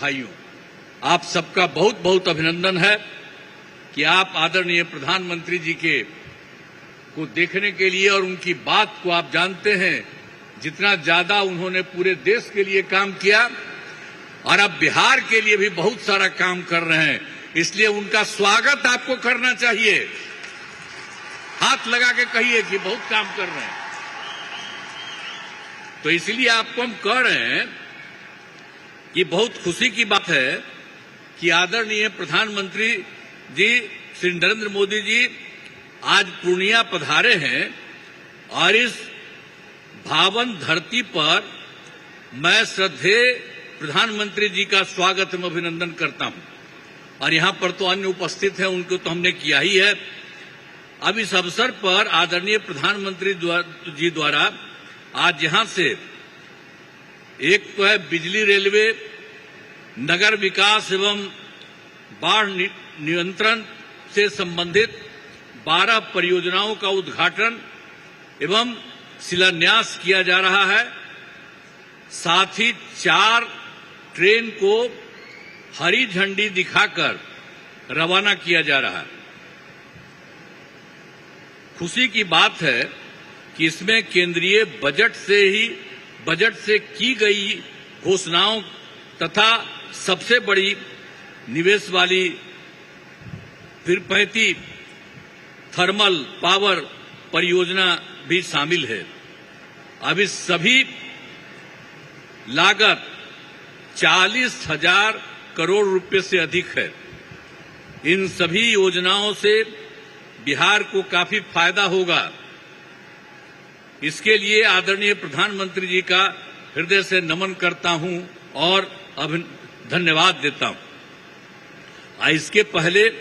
भाइयों, आप सबका बहुत बहुत अभिनंदन है कि आप आदरणीय प्रधानमंत्री जी के को देखने के लिए और उनकी बात को आप जानते हैं जितना ज्यादा उन्होंने पूरे देश के लिए काम किया और अब बिहार के लिए भी बहुत सारा काम कर रहे हैं, इसलिए उनका स्वागत आपको करना चाहिए। हाथ लगा के कहिए कि बहुत काम कर रहे हैं। तो इसलिए आपको हम कह रहे हैं कि बहुत खुशी की बात है कि आदरणीय प्रधानमंत्री जी श्री नरेंद्र मोदी जी आज पूर्णिया पधारे हैं और इस पावन धरती पर मैं श्रद्धेय प्रधानमंत्री जी का स्वागत एवं अभिनंदन करता हूं। और यहां पर तो अन्य उपस्थित हैं, उनको तो हमने किया ही है। अब इस अवसर पर आदरणीय प्रधानमंत्री जी द्वारा आज यहां से एक तो है बिजली, रेलवे, नगर विकास एवं बाढ़ नियंत्रण से संबंधित 12 परियोजनाओं का उद्घाटन एवं शिलान्यास किया जा रहा है। साथ ही 4 ट्रेन को हरी झंडी दिखाकर रवाना किया जा रहा है। खुशी की बात है कि इसमें केंद्रीय बजट से की गई घोषणाओं तथा सबसे बड़ी निवेश वाली तिरुपति थर्मल पावर परियोजना भी शामिल है। अब इस सभी लागत 40,000 करोड़ रुपए से अधिक है। इन सभी योजनाओं से बिहार को काफी फायदा होगा। इसके लिए आदरणीय प्रधानमंत्री जी का हृदय से नमन करता हूं और धन्यवाद देता हूं। इसके पहले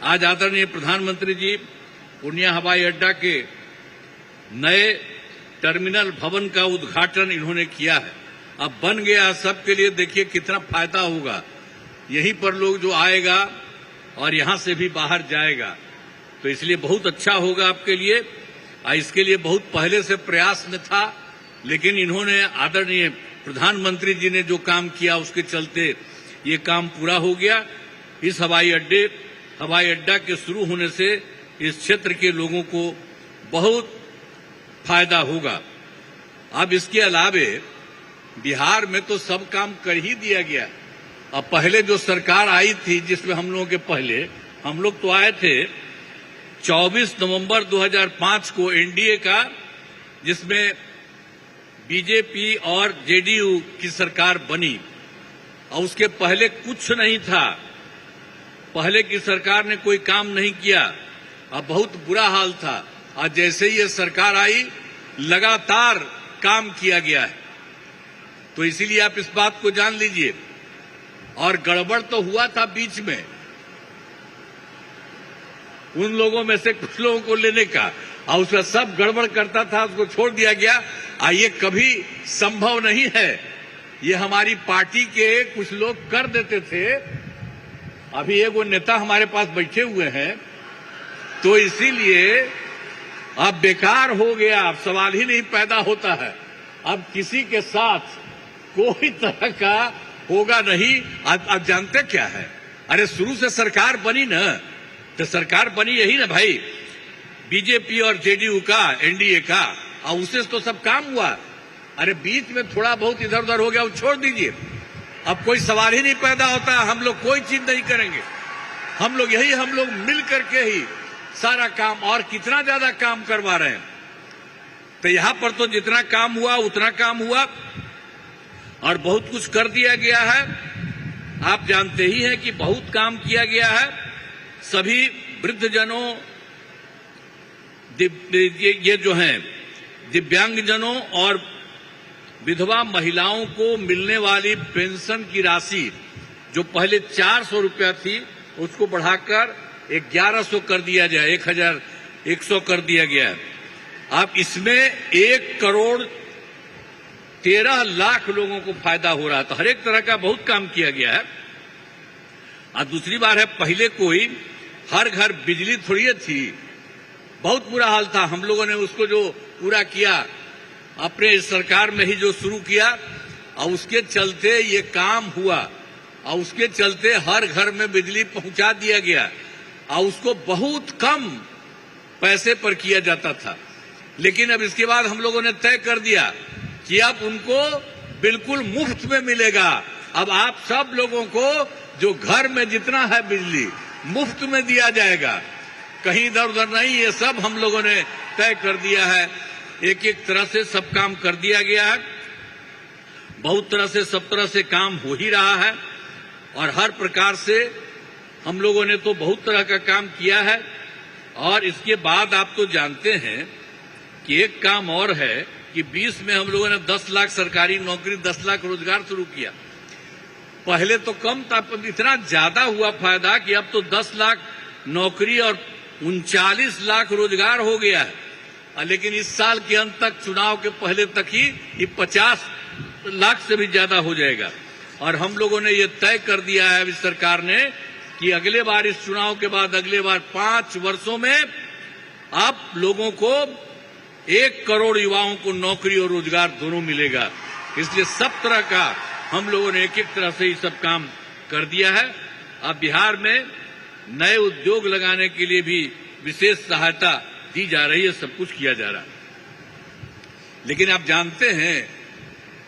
आज आदरणीय प्रधानमंत्री जी पूर्णिया हवाई अड्डा के नए टर्मिनल भवन का उद्घाटन इन्होंने किया है। अब बन गया सबके लिए, देखिए कितना फायदा होगा। यहीं पर लोग जो आएगा और यहां से भी बाहर जाएगा, तो इसलिए बहुत अच्छा होगा आपके लिए। इसके लिए बहुत पहले से प्रयास में था, लेकिन इन्होंने आदरणीय प्रधानमंत्री जी ने जो काम किया उसके चलते ये काम पूरा हो गया। इस हवाई अड्डा के शुरू होने से इस क्षेत्र के लोगों को बहुत फायदा होगा। अब इसके अलावे बिहार में तो सब काम कर ही दिया गया। अब पहले जो सरकार आई थी, जिसमें हम लोगों के पहले हम लोग तो आए थे 24 नवंबर 2005 को एनडीए का, जिसमें बीजेपी और जेडीयू की सरकार बनी और उसके पहले कुछ नहीं था। पहले की सरकार ने कोई काम नहीं किया, अब बहुत बुरा हाल था। और जैसे ही ये सरकार आई लगातार काम किया गया है। तो इसीलिए आप इस बात को जान लीजिए। और गड़बड़ तो हुआ था बीच में, उन लोगों में से कुछ लोगों को लेने का, और उसका सब गड़बड़ करता था, उसको छोड़ दिया गया। ये कभी संभव नहीं है। ये हमारी पार्टी के कुछ लोग कर देते थे। अभी एक वो नेता हमारे पास बैठे हुए हैं, तो इसीलिए अब बेकार हो गया, अब सवाल ही नहीं पैदा होता है। अब किसी के साथ कोई तरह का होगा नहीं। अब जानते क्या है, अरे शुरू से सरकार बनी ना, तो सरकार बनी यही ना भाई, बीजेपी और जेडीयू का, एनडीए का, और उससे तो सब काम हुआ। अरे बीच में थोड़ा बहुत इधर उधर हो गया, वो छोड़ दीजिए। अब कोई सवाल ही नहीं पैदा होता। हम लोग कोई चीज नहीं करेंगे, हम लोग मिल करके ही सारा काम, और कितना ज्यादा काम करवा रहे हैं। तो यहां पर तो जितना काम हुआ उतना काम हुआ और बहुत कुछ कर दिया गया है। आप जानते ही हैं कि बहुत काम किया गया है। सभी वृद्धजनों, ये जो हैं दिव्यांगजनों और विधवा महिलाओं को मिलने वाली पेंशन की राशि जो पहले 400 रुपया थी, उसको बढ़ाकर 1100 कर दिया जाए, 1100 कर दिया गया है। अब इसमें 1,13,00,000 लोगों को फायदा हो रहा है। तो हर एक तरह का बहुत काम किया गया है। और दूसरी बात है, पहले कोई हर घर बिजली थोड़ी थी, बहुत बुरा हाल था। हम लोगों ने उसको जो पूरा किया, अपने सरकार में ही जो शुरू किया, और उसके चलते ये काम हुआ। और उसके चलते हर घर में बिजली पहुंचा दिया गया और उसको बहुत कम पैसे पर किया जाता था। लेकिन अब इसके बाद हम लोगों ने तय कर दिया कि अब उनको बिल्कुल मुफ्त में मिलेगा। अब आप सब लोगों को जो घर में जितना है बिजली मुफ्त में दिया जाएगा, कहीं इधर उधर नहीं। ये सब हम लोगों ने तय कर दिया है। एक एक तरह से सब काम कर दिया गया है। बहुत तरह से सब तरह से काम हो ही रहा है और हर प्रकार से हम लोगों ने तो बहुत तरह का काम किया है। और इसके बाद आप तो जानते हैं कि एक काम और है कि 20 में हम लोगों ने 10 लाख सरकारी नौकरी, 10 लाख रोजगार शुरू किया। पहले तो कम था, इतना ज्यादा हुआ फायदा कि अब तो 10 लाख नौकरी और 39 लाख रोजगार हो गया है। लेकिन इस साल के अंत तक, चुनाव के पहले तक ही ये 50 लाख से भी ज्यादा हो जाएगा। और हम लोगों ने ये तय कर दिया है अभी सरकार ने कि अगले बार, इस चुनाव के बाद अगले बार 5 वर्षों में आप लोगों को 1 करोड़ युवाओं को नौकरी और रोजगार दोनों मिलेगा। इसलिए सब तरह का हम लोगों ने एक एक तरह से ये सब काम कर दिया है। अब बिहार में नए उद्योग लगाने के लिए भी विशेष सहायता दी जा रही है, सब कुछ किया जा रहा है। लेकिन आप जानते हैं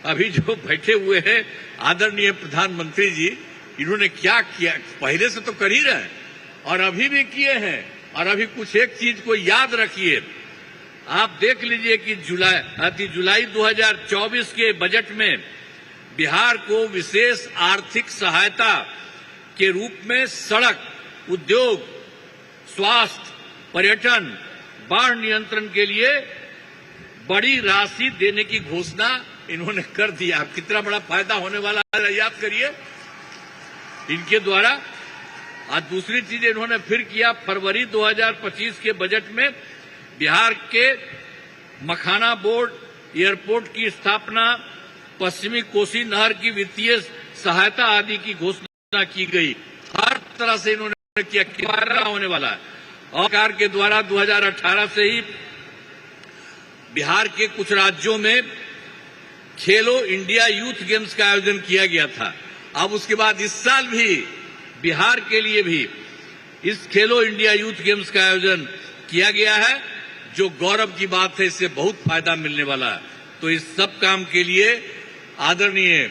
अभी जो बैठे हुए हैं आदरणीय प्रधानमंत्री जी, इन्होंने क्या किया? पहले से तो कर ही रहे हैं और अभी भी किए हैं। और अभी कुछ एक चीज को याद रखिए, आप देख लीजिए कि जुलाई 2024 के बजट में बिहार को विशेष आर्थिक सहायता के रूप में सड़क, उद्योग, स्वास्थ्य, पर्यटन, बाढ़ नियंत्रण के लिए बड़ी राशि देने की घोषणा इन्होंने कर दिया। कितना बड़ा फायदा होने वाला है याद करिए इनके द्वारा। आज दूसरी चीज इन्होंने फिर किया, फरवरी 2025 के बजट में बिहार के मखाना बोर्ड, एयरपोर्ट की स्थापना, पश्चिमी कोसी नहर की वित्तीय सहायता आदि की घोषणा की गई। हर तरह से इन्होंने किया, क्या होने वाला है। और सरकार के द्वारा 2018 से ही बिहार के कुछ राज्यों में खेलो इंडिया यूथ गेम्स का आयोजन किया गया था। अब उसके बाद इस साल भी बिहार के लिए भी इस खेलो इंडिया यूथ गेम्स का आयोजन किया गया है, जो गौरव की बात है। इससे बहुत फायदा मिलने वाला है। तो इस सब काम के लिए आदरणीय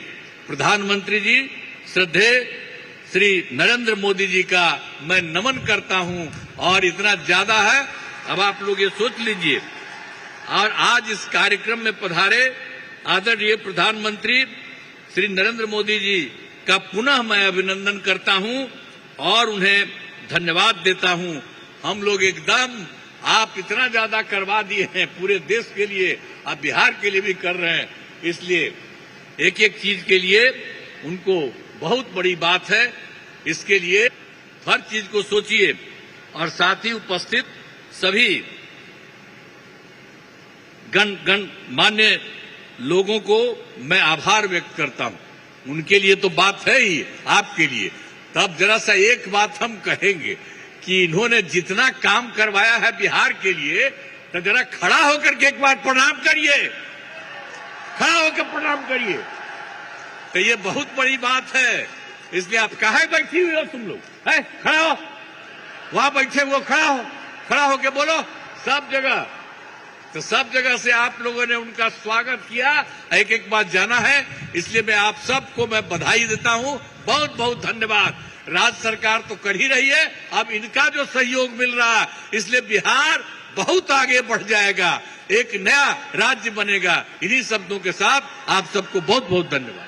प्रधानमंत्री जी, श्रद्धेय श्री नरेंद्र मोदी जी का मैं नमन करता हूं। और इतना ज्यादा है, अब आप लोग ये सोच लीजिए। और आज इस कार्यक्रम में पधारे आदरणीय प्रधानमंत्री श्री नरेंद्र मोदी जी का पुनः मैं अभिनंदन करता हूं और उन्हें धन्यवाद देता हूं। हम लोग एकदम, आप इतना ज्यादा करवा दिए हैं पूरे देश के लिए, आप बिहार के लिए भी कर रहे हैं। इसलिए एक एक चीज के लिए उनको बहुत बड़ी बात है। इसके लिए हर चीज को सोचिए। और साथ ही उपस्थित सभी गणमान्य लोगों को मैं आभार व्यक्त करता हूं। उनके लिए तो बात है ही, आपके लिए तब जरा सा एक बात हम कहेंगे कि इन्होंने जितना काम करवाया है बिहार के लिए, तो जरा खड़ा होकर के एक बार प्रणाम करिए, खड़ा होकर प्रणाम करिए। तो ये बहुत बड़ी बात है। इसलिए आप कहाँ बैठी हुई हो तुम लोग? है, खड़ा हो, वहां बैठे हुए खड़ा होके बोलो सब जगह। तो सब जगह से आप लोगों ने उनका स्वागत किया, एक एक बात जाना है। इसलिए मैं आप सबको मैं बधाई देता हूं, बहुत बहुत धन्यवाद। राज्य सरकार तो कर ही रही है, अब इनका जो सहयोग मिल रहा है, इसलिए बिहार बहुत आगे बढ़ जाएगा, एक नया राज्य बनेगा। इन्हीं शब्दों के साथ आप सबको बहुत बहुत धन्यवाद।